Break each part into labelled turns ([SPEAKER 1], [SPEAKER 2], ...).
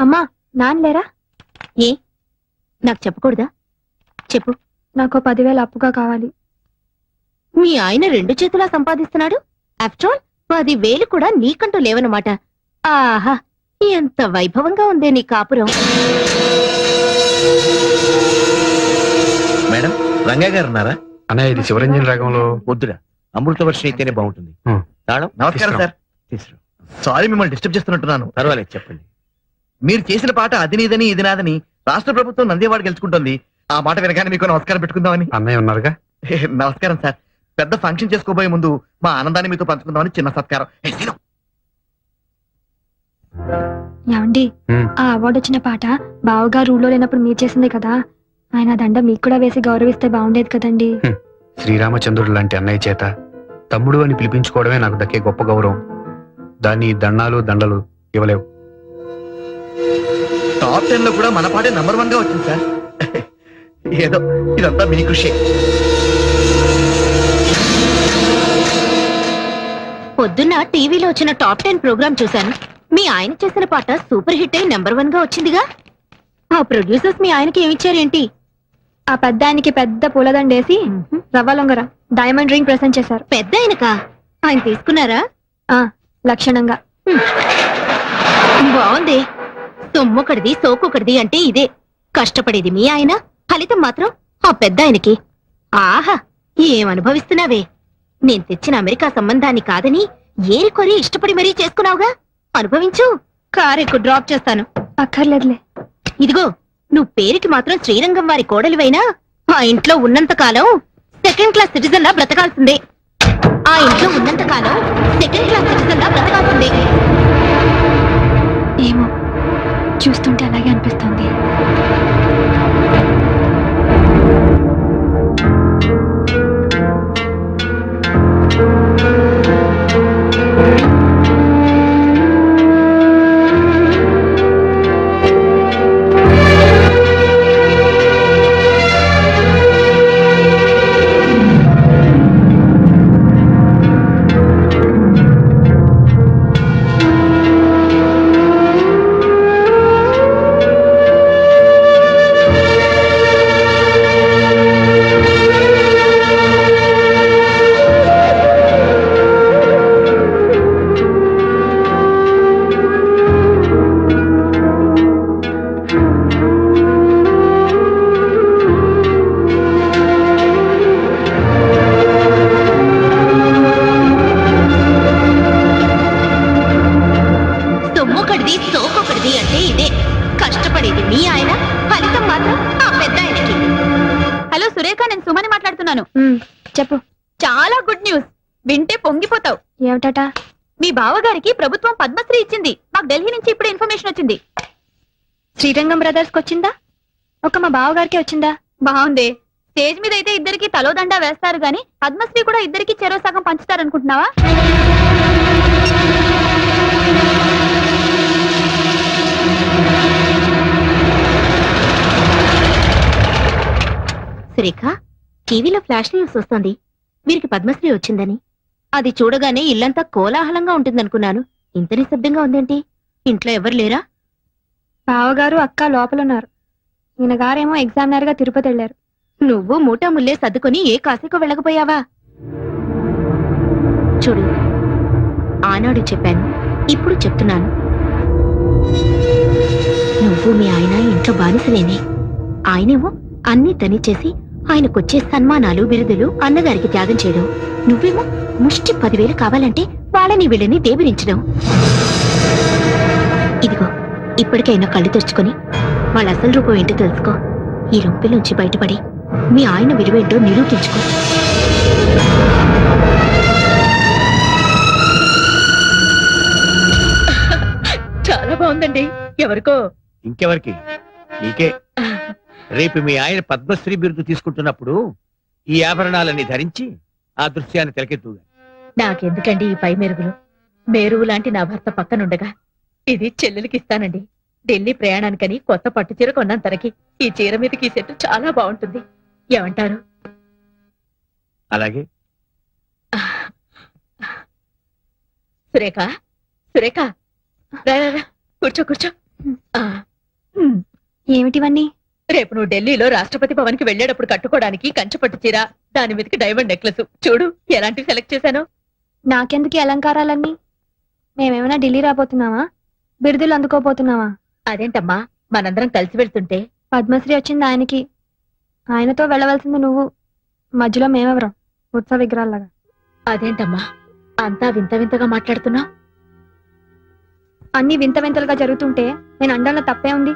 [SPEAKER 1] అమ్మా నాన్నలేరా?
[SPEAKER 2] ఏ నాకు చెప్పకూడదా? చెప్పు.
[SPEAKER 1] నాకు 10,000 అప్పుగా కావాలి.
[SPEAKER 2] మీ ఆయన 2 చేతులా సంపాదిస్తున్నాడు. ఆఫ్టర్ ఆల్ 10,000 కూడా నీకంటూ లేవనమాట. ఆహా, ఎంత వైభవంగా ఉందే నీ కాపురం.
[SPEAKER 3] మేడం, రంగా గారు ఉన్నారా?
[SPEAKER 4] అన్నయ్య ఇది శివరంజన్ రాగంలో
[SPEAKER 3] వద్దురా, అమృతవర్షం అయితేనే బాగుంటుంది. తాళం.
[SPEAKER 5] నమస్కారం సార్.
[SPEAKER 3] తీసుకురా.
[SPEAKER 5] సారీ మిమ్మల్ని డిస్టర్బ్ చేస్తున్నట్టున్నాను.
[SPEAKER 3] పర్వాలేదు, చెప్పండి.
[SPEAKER 5] మీరు చేసిన పాట అది నీదని ఇది నాదని రాష్ట్ర ప్రభుత్వం నందేవాడ గెలుచుకుంటుంది. ఆ మాట వినగానే మీకు నమస్కారం పెట్టుకుందామని.
[SPEAKER 4] అన్నయ్య ఉన్నారుగా.
[SPEAKER 5] నమస్కారం సార్. పెద్ద ఫంక్షన్ చేసుకోబోయే ముందు మా ఆనందాన్ని మీతో పంచుకుందామని చిన్న సత్కారం.
[SPEAKER 1] ఏమండి, ఆ అవార్డు వచ్చిన పాట బావగారు ఊళ్ళో లేనప్పుడు మీరు చేసిందే కదా. ఆయన దండ మీకు కూడా వేసి గౌరవిస్తే బాగుండేది కదండి.
[SPEAKER 4] శ్రీరామచంద్రుడు లాంటి అన్నయ్య చేత తమ్ముడు అని పిలిపించుకోవడమే నాకు దక్కే గొప్ప గౌరవం. దాన్ని దండాలు దండలు ఇవ్వలేవు.
[SPEAKER 5] టాప్ 10 లో కూడా మన పాటే నంబర్ 1 గా వచ్చింది సార్. ఏదో ఇదంతా మీ కృషి.
[SPEAKER 2] పొద్దున్న టీవీలో వచ్చిన టాప్ 10 ప్రోగ్రామ్ చూశాను. మీ ఆయన చేసిన పాట సూపర్ హిట్ అయి నెంబర్ 1 గా వచ్చిందిగా. ఆ ప్రొడ్యూసర్స్ మీ ఆయనకి ఏమిచ్చారేంటి?
[SPEAKER 1] ఆ పెద్ద ఆయనకి పెద్ద పూలదండేసి రవ్వ లొంగర డైమండ్ రింగ్ ప్రెసెంట్ చేశారు.
[SPEAKER 2] పెద్ద ఆయనకా? ఆయన తీసుకున్నారా?
[SPEAKER 1] లక్షణంగా.
[SPEAKER 2] బాగుంది. సొమ్మొకటిది సోకొకటిది అంటే ఇదే. కష్టపడేది మీ ఆయన, ఫలితం మాత్రం ఆ పెద్ద ఆయనకి. ఆహా, ఏమనుభవిస్తున్నావే. నేను తెచ్చిన అమెరికా సంబంధాన్ని కాదని ఏరికొరి ఇష్టపడి మరీ చేసుకున్నావుగా. అనుభవించు. కారెక్కు డ్రాప్ చేస్తాను.
[SPEAKER 1] అక్కర్లేదులే.
[SPEAKER 2] ఇదిగో, నువ్వు పేరుకి మాత్రం శ్రీరంగం వారి కోడలివైనా ఆ ఇంట్లో ఉన్నంత కాలం సెకండ్ క్లాస్ సిటిజన్ లా బ్రతకాల్సిందే. ఆ ఇంట్లో ఉన్నంత కాలం సెకండ్ క్లాస్ సిటిజన్ లా బ్రతకాల్సిందే.
[SPEAKER 1] ఏమో, చూస్తుంటే అలాగే అనిపిస్తుంది.
[SPEAKER 2] సోకొకటిది అంటే ఇదే. కష్టపడేది మీ ఆయన, ఫలితం మాత్రం ఆ పెద్ద ఆయనకి. హలో సురేఖ, నేను సుమని మాట్లాడుతున్నాను.
[SPEAKER 1] చెప్పు.
[SPEAKER 2] చాలా గుడ్ న్యూస్. వింటే పొంగిపోతావు.
[SPEAKER 1] ఏమిటట?
[SPEAKER 2] మీ బావగారికి ప్రభుత్వం పద్మశ్రీ ఇచ్చింది. మాకు ఢిల్లీ నుంచి ఇప్పుడు ఇన్ఫర్మేషన్ వచ్చింది.
[SPEAKER 1] శ్రీరంగం బ్రదర్స్ కి వచ్చిందా? ఒక మా బావగారికి వచ్చిందా?
[SPEAKER 2] బాగుంది. స్టేజ్ మీద అయితే ఇద్దరికి తలోదండా వేస్తారు గాని పద్మశ్రీ కూడా ఇద్దరికి చెరో సగం పంచుతారనుకుంటున్నావా? సురేఖ, టీవీలో ఫ్లాష్ న్యూస్ వస్తుంది. వీరికి పద్మశ్రీ వచ్చిందని. అది చూడగానే ఇల్లంతా కోలాహలంగా ఉంటుందనుకున్నాను. ఇంత నిశ్శబ్దంగా ఉందేంటి? ఇంట్లో ఎవరు లేరా?
[SPEAKER 1] బావగారు అక్క లోపలున్నారు. ఈయన గారేమో ఎగ్జామినర్ గా తిరుపతి వెళ్లారు.
[SPEAKER 2] నువ్వు మూటా ముల్లే సర్దుకొని ఏ కాశీకో వెళ్ళకపోయావా? చూడు, ఆనాడు చెప్పాను, ఇప్పుడు చెప్తున్నాను. నువ్వు మీ ఆయన ఇంట్లో బానిసలేనే. ఆయనేమో అన్నీ తనిచేసి ఆయనకొచ్చే సన్మానాలు బిరుదులు అన్నగారికి త్యాగం చేయడం. నువ్వేమో ముష్టి 10,000 కావాలంటే వాళ్ళని వీళ్ళని దేబిరించడం. ఇదిగో, ఇప్పటికైనా కళ్ళు తెరుచుకొని వాళ్ళ అసలు రూపం ఏంటో తెలుసుకో. ఈ రొంపిలోంచి బయటపడి మీ ఆయన విలువేంటో నిరూపించుకో. చాలా బాగుందండి. ఎవరికో?
[SPEAKER 3] ఇంకెవరికి? నీకే. రేపు మీ ఆయన పద్మశ్రీ బిరుదు తీసుకుంటున్నప్పుడు ఈ ఆభరణాలన్నీ ధరించి ఆ దృశ్యాన్ని తెలకెత్తుగా.
[SPEAKER 2] నాకెందుకండి ఈ పై మెరుగులు? మేరువు లాంటి నా భర్త పక్కనుండగా ఇది చెల్లెలికి ఇస్తానండి. ఢిల్లీ ప్రయాణానికని కొత్త పట్టు చీర కొన్నాను తనకి. ఈ చీర మీదకి సెట్టు చాలా బాగుంటుంది. ఏమంటారు?
[SPEAKER 3] అలాగే.
[SPEAKER 2] సురేఖ, సురేఖ, రా రా రా, కూర్చో కూర్చో. ఆ, ఉమ్.
[SPEAKER 1] ఏమిటివన్నీ?
[SPEAKER 2] రేపు నువ్వు ఢిల్లీలో రాష్ట్రపతి భవన్ కి వెళ్ళేటప్పుడు కట్టుకోవడానికి కంచిపట్టు చీర, దాని మీదకి డైమండ్ నెక్లెస్. చూడు ఎలాంటివి సెలెక్ట్ చేశాను.
[SPEAKER 1] నాకెందుకు ఈ అలంకారాలన్నీ? మేమేమైనా ఢిల్లీ రాబోతున్నావా? బిరుదులు అందుకోబోతున్నావా?
[SPEAKER 2] అదేంటమ్మా, మనందరం కలిసి వెళ్తుంటే
[SPEAKER 1] పద్మశ్రీ వచ్చింది ఆయనకి, ఆయనతో వెళ్ళవలసింది నువ్వు. మధ్యలో మేమెవరం? ఉత్సవ విగ్రహాల్లాగా.
[SPEAKER 2] అదేంటమ్మా అంతా వింత వింతగా మాట్లాడుతున్నా?
[SPEAKER 1] అన్ని వింత వింతలుగా జరుగుతుంటే నేను అండంలో తప్పే ఉంది.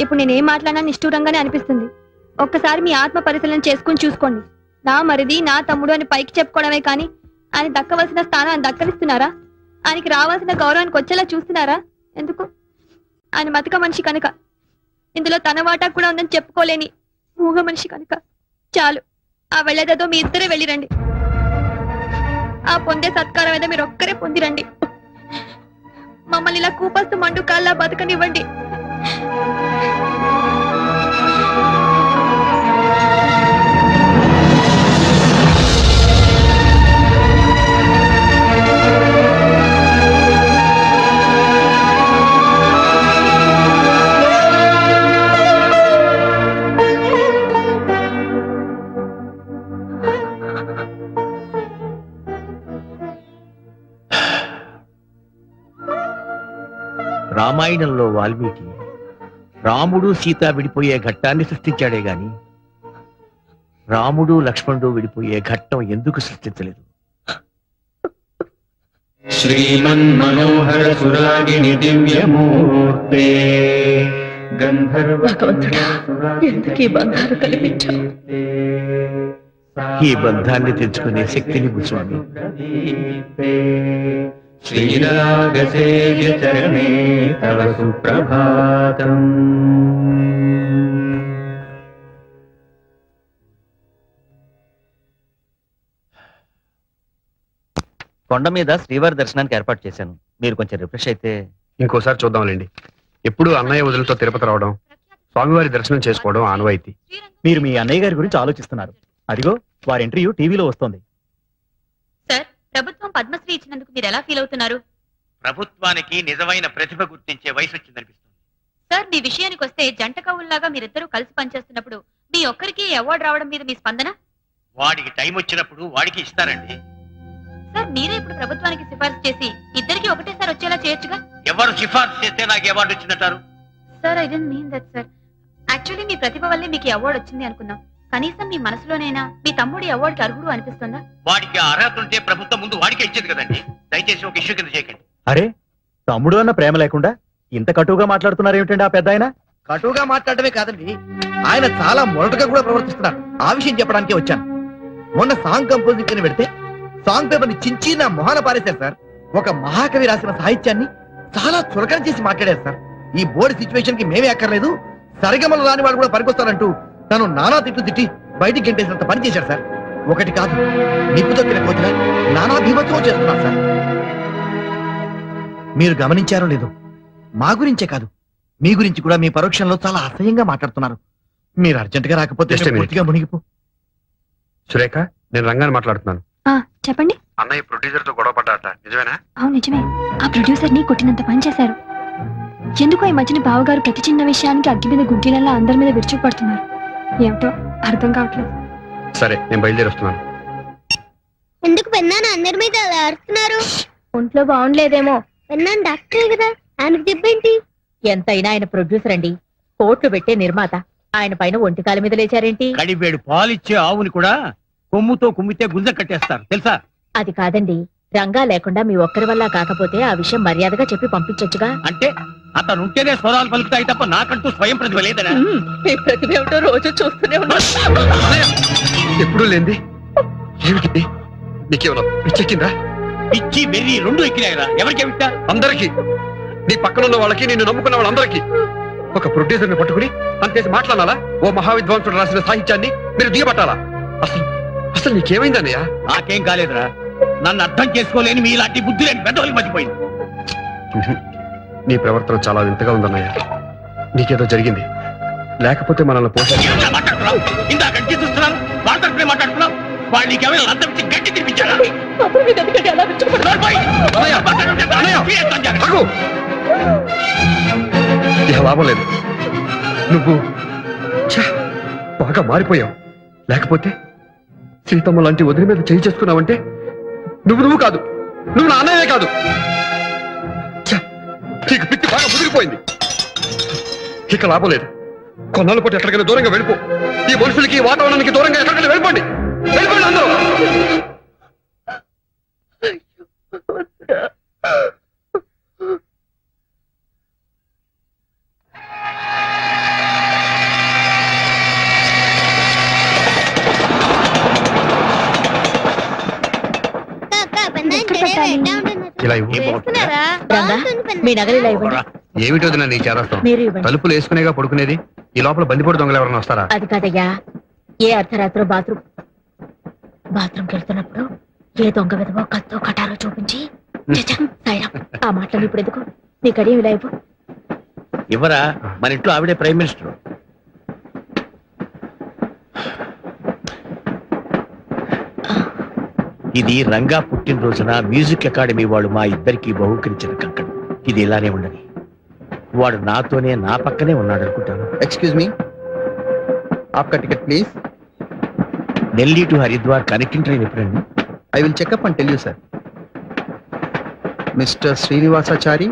[SPEAKER 1] ఇప్పుడు నేనేం మాట్లాడినా నిష్ఠూరంగానే అనిపిస్తుంది. ఒక్కసారి మీ ఆత్మ పరిశీలన చేసుకుని చూసుకోండి. నా మరిది, నా తమ్ముడు అని పైకి చెప్పుకోవడమే కానీ ఆయన దక్కవలసిన స్థానాన్ని దక్కనిస్తున్నారా? ఆయనకి రావాల్సిన గౌరవానికి వచ్చేలా చూస్తున్నారా? ఎందుకు? ఆయన మతక మనిషి కనుక, ఇందులో తన వాటా కూడా ఉందని చెప్పుకోలేని మూగ మనిషి కనుక. చాలు, ఆ వెళ్ళేదేదో మీ ఇద్దరే వెళ్ళిరండి. ఆ పొందే సత్కారం ఏదో మీరు ఒక్కరే పొందిరండి. మమ్మల్ని ఇలా కూపస్తు మండు కాల్లా బతకనివ్వండి.
[SPEAKER 3] రామాయణంలో వాల్మీకి రాముడు సీత విడిపోయే ఘట్టాన్ని సృష్టించాడే గాని రాముడు లక్ష్మణుడు విడిపోయే ఘట్టం ఎందుకు సృష్టించలేదు?
[SPEAKER 6] శ్రీమన్మనోహర సురాగిణి దివ్యమూర్తే
[SPEAKER 2] భగవంతుడా, ఎందుకు ఈ బంధాలు కల్పించావు?
[SPEAKER 3] ఈ బంధాన్ని తెచ్చుకునే శక్తిని స్వామి.
[SPEAKER 6] శ్రీరాగసేవ్య చరణే తవ సుప్రభాతం.
[SPEAKER 5] కొండ మీద శ్రీవారి దర్శనానికి ఏర్పాటు చేశాను. మీరు కొంచెం రిఫ్రెష్ అయితే.
[SPEAKER 4] ఇంకోసారి చూద్దాంలేండి. ఎప్పుడు అన్నయ్య వదులతో తిరుపతి రావడం, స్వామివారి దర్శనం చేసుకోవడం ఆనవాయితీ.
[SPEAKER 5] మీరు మీ అన్నయ్య గారి గురించి ఆలోచిస్తున్నారు. అదిగో వారి ఇంటర్వ్యూ టీవీలో వస్తోంది.
[SPEAKER 2] సార్, ప్రభుత్వం పద్మశ్రీ ఇచ్చినందుకు మీరు ఎలా ఫీల్ అవుతున్నారు?
[SPEAKER 3] ప్రభుత్వానికి నిజమైన ప్రతిభ గుర్తించే వయసు వచ్చిందనిపిస్తుంది.
[SPEAKER 2] సార్, మీ విషయానికి వస్తే జంట కవుల్లాగా మీరిద్దరూ కలిసి పనిచేస్తున్నప్పుడు మీ ఒక్కరికి అవార్డు రావడం మీద మీ స్పందన?
[SPEAKER 3] వాడికి టైం వచ్చినప్పుడు వాడికి ఇస్తారండి.
[SPEAKER 2] సార్, మీరే ఇప్పుడు ప్రభుత్వానికి సిఫార్సు చేసి ఇద్దరికి ఒకటేసారి వచ్చేలా చేయొచ్చుగా?
[SPEAKER 3] ఎవరు సిఫార్సు చేస్తే నాకు అవార్డు వచ్చిందంటారు?
[SPEAKER 2] Sir, I don't mean that sir. Actually మీ ప్రతిభ వల్లే మీకు అవార్డు వచ్చింది అనుకున్నాం. కనీసం మీ మనసులోనైనా మీ తమ్ముడి అవార్డుకి అర్హుడు అనిపిస్తుందా?
[SPEAKER 3] వాడికి అర్హత ఉంటే ప్రభుత్వం ముందు వాడికి ఇచ్చేది కదండి. దయచేసి ఒక ఇష్యూ కింద చేయకండి.
[SPEAKER 5] అరే, తమ్ముడు అన్న ప్రేమ లేకుండా ఇంత కటువుగా మాట్లాడుతున్నారు ఏమిటండి ఆ పెద్ద ఆయన? కటువుగా మాట్లాడమే కాదండి, ఆయన చాలా మొరటుగా కూడా ప్రవర్తిస్తున్నారు. ఆ విషయం చెప్పడానికి వచ్చాను. మొన్న సాంగ్ కంపోజింగ్ కింద పెడితే సాంగ్ పేపర్ ని చించి నా మొహాన పారేశారు సార్. ఒక మహాకవి రాసిన సాహిత్యాన్ని చాలా చులకన చేసి మాట్లాడారు సార్. ఈ బోర్డు సిచ్యువేషన్ కి మేమే అక్కర్లేదు, సరిగమలు రాని వాళ్ళు కూడా పనికొస్తారంటూ తను నానా తిట్లు తిట్టి బయటికి గంటేసినంత పని చేశారు సార్. ఒకటి కాదు, నిప్పు తొక్కిన కోతిన నానా భీభత్సం చేస్తున్నారు సార్. మీరు గమనించారో లేదో, మా గురించే కాదు మీ గురించి కూడా మీ పరోక్షంలో చాలా అసహ్యంగా మాట్లాడుతున్నారు. మీరు అర్జెంట్ గా రాకపోతే
[SPEAKER 4] Just a minute.
[SPEAKER 5] పూర్తిగా మునిగిపో.
[SPEAKER 4] సురేఖ, నేను రంగాన్ని మాట్లాడుతున్నాను.
[SPEAKER 1] చెప్పండి.
[SPEAKER 4] అన్నయ్య ప్రొడ్యూసర్ తో గొడవ పడ్డాట, నిజమేనా?
[SPEAKER 1] అవును, నిజమే. ఆ ప్రొడ్యూసర్ ని కొట్టినంత పని చేశారు. ఎందుకో ఈ మధ్యన బావగారు ప్రతి చిన్న విషయానికి అగ్గి మీద గుగ్గిలల్లా అందరి మీద విరుచుకుపడుతున్నారు. ఏమిటో అర్థం కావట్లేదు.
[SPEAKER 4] సరే, నేను బయలుదేరి వస్తున్నాను.
[SPEAKER 7] ఎందుకు పెన్నాను అందరి మీద అలా అరుస్తున్నారు?
[SPEAKER 2] ఒంట్లో బాగుండలేదేమో.
[SPEAKER 7] పెన్నాను డాక్టరే కదా, ఆయనకు చెప్పేంటి?
[SPEAKER 2] ఎంతైనా ఆయన ప్రొడ్యూసర్ అండి, కోట్లు పెట్టే నిర్మాత. ఆయన పైన ఒంటికాల మీద లేచారేంటి?
[SPEAKER 3] కడివేడు పాలిచ్చే ఆవుని కూడా కొమ్ముతో కుమ్మితే గుంజ కట్టేస్తారు తెలుసా?
[SPEAKER 2] అది కాదండి, రంగా లేకుండా మీ ఒక్కరి వల్ల కాకపోతే ఆ విషయం మర్యాదగా చెప్పి పంపించొచ్చుగా.
[SPEAKER 3] అంటే అతను ఉంటేనే స్వరాలు పలుకుతాయి తప్ప నాకంటూ స్వయం ప్రతిభ లేదనా?
[SPEAKER 2] మీ ప్రతిభ ఏమిటో రోజు చూస్తూనే ఉన్నా.
[SPEAKER 4] ఎప్పుడు లేంది ఏమిటి? నీకేమన్నా పిచ్చెక్కిందా?
[SPEAKER 3] పిచ్చి వెర్రి రెండు ఎక్కినాయరా. ఎవరికి విట్టా?
[SPEAKER 4] అందరికి, నీ పక్కనున్న వాళ్ళకి, నిన్ను నమ్ముకున్న వాళ్ళందరికీ. ఒక ప్రొడ్యూసర్ ని పట్టుకుని అంతేసి మాట్లాడాలా? ఓ మహావిద్వాంసుడు రాసిన సాహిత్యాన్ని మీరు దిగబట్టాలా? అసలు అసలు నీకేమైందన్నయ్య?
[SPEAKER 3] నాకేం కాలేదురా. నన్ను అర్థం చేసుకోలేని మీ ఇలాంటి బుద్ధి లేని పెద్దవాళ్ళకి మర్చిపోయింది.
[SPEAKER 4] నీ ప్రవర్తన చాలా వింతగా ఉందన్నయ్య. నీకేదో జరిగింది, లేకపోతే మనల్ని
[SPEAKER 3] ఏమన్నా మాట్లాడుతున్నావు? ఇందాక చూస్తున్నాను వాళ్ళతో మాట్లాడుతున్నావు. వాళ్ళు నీకేమైనా అర్థం ఇచ్చి గట్టి తినిపించారా?
[SPEAKER 2] అప్పుడు మీ దగ్గరికి ఎలా విరుచుకుపడ్డారు?
[SPEAKER 3] నోర్మోయ్! మాట్లాడుతుంటే
[SPEAKER 4] అన్నయ్య!
[SPEAKER 3] సీరియస్ గా
[SPEAKER 4] ఆగు! ఇక లాభం లేదు. నువ్వు ఛ, బాగా మారిపోయావు. లేకపోతే సీతమ్మ లాంటి వదిలి మీద చేయి చేసుకున్నావంటే నువ్వు కాదు, నువ్వు నా అన్నయ్యే కాదు. ఛ, నీకు పిచ్చి బాగా ముదిరిపోయింది. ఇక లాభం లేదు. కొన్నాళ్ళ పాటు ఎక్కడికైనా దూరంగా వెళ్ళిపో. ఈ మనుషులకి ఈ వాతావరణానికి దూరంగా ఎక్కడికైనా వెళ్ళిపోండి. వెళ్ళిపోండి అందరూ. ఇలా ఇవ్వు.
[SPEAKER 2] రంగా మీ నగలు ఇలా ఇవ్వండి.
[SPEAKER 4] ఏమిటి వదినా నీ చేరస్తాం?
[SPEAKER 2] మీరు ఇవ్వండి.
[SPEAKER 4] తలుపులు వేసుకునేగా పడుకునేది. ఈ లోపల బందిపోటు దొంగలు ఎవరైనా వస్తారా?
[SPEAKER 2] అది కాదయ్యా, ఏ అర్ధరాత్రి బాత్రూమ్కి వెళ్తున్నప్పుడు ఏ దొంగ విధవో కత్తో కటారో చూపించి చచ్చ, సాయిరాం, ఆ మాటలు ఇప్పుడు ఎందుకు? నీ కడియం ఇలా ఇవ్వు.
[SPEAKER 3] ఇవ్వరా, మన ఇంట్లో ఆవిడే ప్రైమ్ మినిస్టర్. ఇది రంగా పుట్టినరోజున మ్యూజిక్ అకాడమీ వాళ్ళు మా ఇద్దరికి బహుకరించిన కంకణం. ఇది ఇలానే ఉండని. వాడు నాతోనే నా పక్కనే ఉన్నాడు అనుకుంటాను.
[SPEAKER 5] एक्सक्यूज मी, आपका ticket please.
[SPEAKER 3] Delhi to Haridwar connecting train ఎప్పుడండి?
[SPEAKER 5] I will check up and tell you, sir. Mr. Srinivasachari,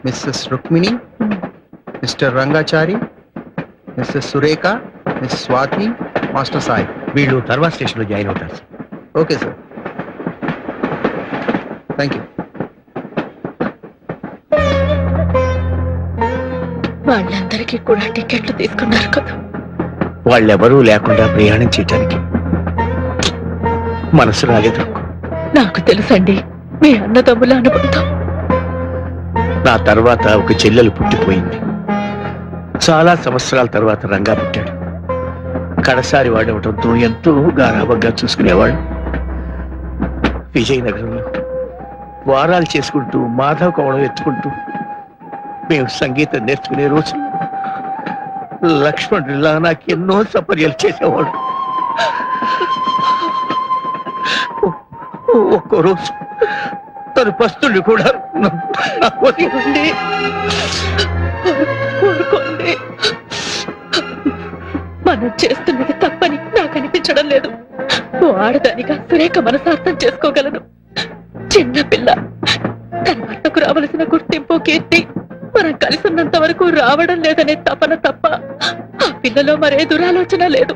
[SPEAKER 5] Mrs. Rukmini, Mr. Rangachari, Mrs. Sureka, Miss Swati, Master Sai.
[SPEAKER 3] వీళ్ళు తర్వాత స్టేషన్ లో జాయిన్ అవుతారు sir.
[SPEAKER 5] Okay, sir. Thank you.
[SPEAKER 2] వాళ్ళందరికీ కూడా టికెట్లు తీసుకున్నారు కదా.
[SPEAKER 3] వాళ్ళెవరూ లేకుండా ప్రయాణం చేయటానికి మనసు రాలేదు.
[SPEAKER 2] నాకు తెలుసండి మీ అన్నదమ్ముల అనుబంధం.
[SPEAKER 3] నా తర్వాత ఒక చెల్లెలు పుట్టిపోయింది. చాలా సంవత్సరాల తర్వాత రంగా పుట్టాడు. కడసారి వాడవటంతో ఎంతో గారాబంగా చూసుకునేవాడు. విజయనగరంలో వారాలు చేసుకుంటూ మాధవ కోవడం ఎత్తుకుంటూ మేము సంగీతం నేర్చుకునే రోజు లక్ష్మణుడిలా నాకు ఎన్నో సపర్యలు చేసేవాడు. ఒక్కో రోజు తను పస్తులు కూడా నా కోసం ఉండి
[SPEAKER 2] మనం చేస్తున్నది తప్పని నాకు అనిపించడం లేదు. ఓ ఆడదానిగా సురేఖ మనసార్థం చేసుకోగలను. చిన్న పిల్ల, తన భర్తకు రావలసిన గుర్తింపు కీర్తి మనం కలిసి ఉన్నంత వరకు రావడం లేదనే తపన తప్ప ఆ పిల్లలో మరే దురాలోచన లేదు.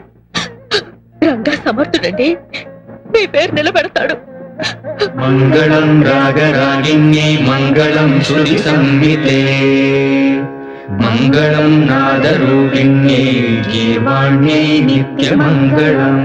[SPEAKER 2] రంగా సమర్థుడండి, మీ పేరు నిలబెడతాడు.
[SPEAKER 6] మంగళం రాగరాగిణ్యే మంగళం శృతి సంహితే మంగళం నాదరూపిణ్యే గీర్వాణ్యై నిత్యమంగళం.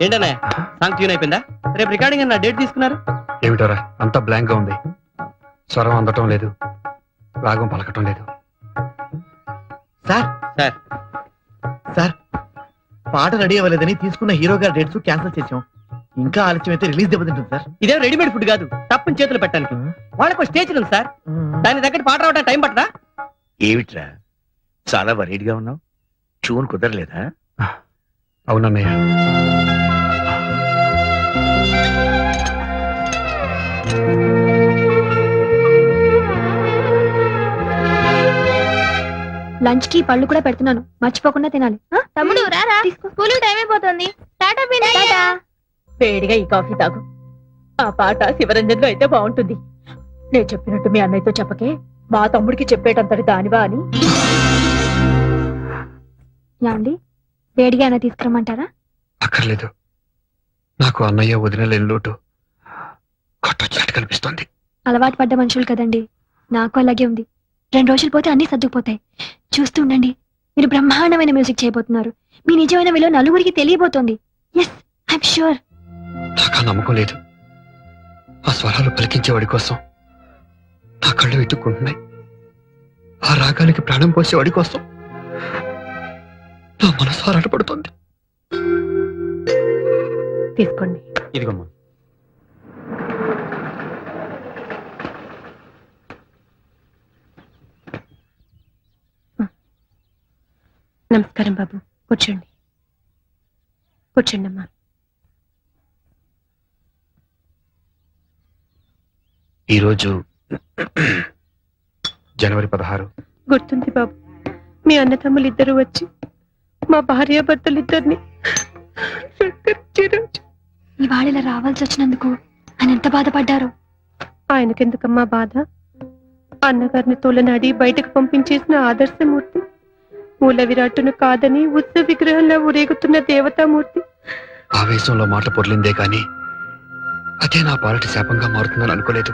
[SPEAKER 8] ఏంటనే సాంగ్ ట్యూన్ అయిపోయిందా? రేపు రికార్డింగ్ అన్న డేట్ తీసుకున్నారు.
[SPEAKER 4] ఏమిటోరా అంతా బ్లాంక్ గా ఉంది. స్వరం అందటం లేదు, రాగం పలకటం లేదు.
[SPEAKER 5] సార్
[SPEAKER 8] సార్
[SPEAKER 5] సార్ పాట రెడీ అవ్వలేదని తీసుకున్న హీరో గారి డేట్స్ క్యాన్సిల్ చేసాం. ఇంకా ఆలస్యం అయితే రిలీజ్ దెబ్బతింటుంది సార్.
[SPEAKER 8] ఇదేం రెడీమేడ్ ఫుడ్ కాదు, తప్పని చేతులు పెట్టడానికి. వాళ్ళకు స్టేజ్ ఉంది సార్, దాని దగ్గర పాట రావడానికి టైం పట్టదా?
[SPEAKER 3] ఏమిట్రా చాలా వరీడ్గా ఉన్నావు? చూన్ కుదరలేదా?
[SPEAKER 4] అవునన్నయ్య.
[SPEAKER 1] లంచ్ కి పళ్ళు కూడా పెడుతున్నాను, మర్చిపోకుండా తినాలి.
[SPEAKER 7] తమ్ముడు రారా, స్కూల్ టైం అయిపోతుంది. టాటా పిన్ని. టాటా.
[SPEAKER 2] వేడిగా ఈ కాఫీ తాగు. ఆ పాట శివరంజన్లో అయితే బాగుంటుంది. నేను చెప్పినట్టు మీ అన్నయ్యతో చెప్పకే, మా తమ్ముడికి చెప్పేటంతటి దానివా అని.
[SPEAKER 1] యాండి వేడిగా అయినా తీసుకురమ్మంటారా?
[SPEAKER 4] అక్కర్లేదు, నాకు అన్నయ్య వదినలేని లోటు కొట్టొచ్చినట్టు కనిపిస్తోంది.
[SPEAKER 1] అలవాటు పడ్డ మనుషులు కదండి, నాకు అలాగే ఉంది. 2 రోజులు పోతే అన్ని సర్దుకుపోతాయి. చూస్తూ ఉండండి, మీరు బ్రహ్మాండమైన మ్యూజిక్ చేయబోతున్నారు. మీ నిజమైన విలువ నలుగురికి తెలియబోతోంది. Yes, I'm sure.
[SPEAKER 4] నాకు ఆ నమ్మకం లేదు. ఆ స్వరాలు పలికించేవాడి కోసం నా కళ్ళు వెతుక్కుంటున్నాయి. ఆ రాగానికి ప్రాణం పోసేవాడి కోసం నా మనసు ఆరాటపడుతోంది.
[SPEAKER 2] తీసుకోండి.
[SPEAKER 8] ఇదిగమ్మా.
[SPEAKER 9] నమస్కారం బాబు, కూర్చోండి. కూర్చోండి అమ్మా.
[SPEAKER 4] ఈరోజు జనవరి 16.
[SPEAKER 9] గుర్తుంది బాబు, మీ అన్నదమ్ములు ఇద్దరు వచ్చి మా భార్యాభర్తలిద్దరిని
[SPEAKER 1] ఇవాళ ఇలా రావాల్సి వచ్చినందుకు ఆయన ఎంత బాధపడ్డారు.
[SPEAKER 9] ఆయనకెందుకమ్మా బాధ? అన్నగారిని తోలనాడి బయటకు పంపించేసిన ఆదర్శమూర్తి, మూల విరాట్టును కాదని ఉత్సవ విగ్రహంలో ఊరేగుతున్న దేవతామూర్తి.
[SPEAKER 4] ఆవేశంలో మాట పొర్లిందే కానీ అదే నా పాలటి శాపంగా మారుతుందని అనుకోలేదు.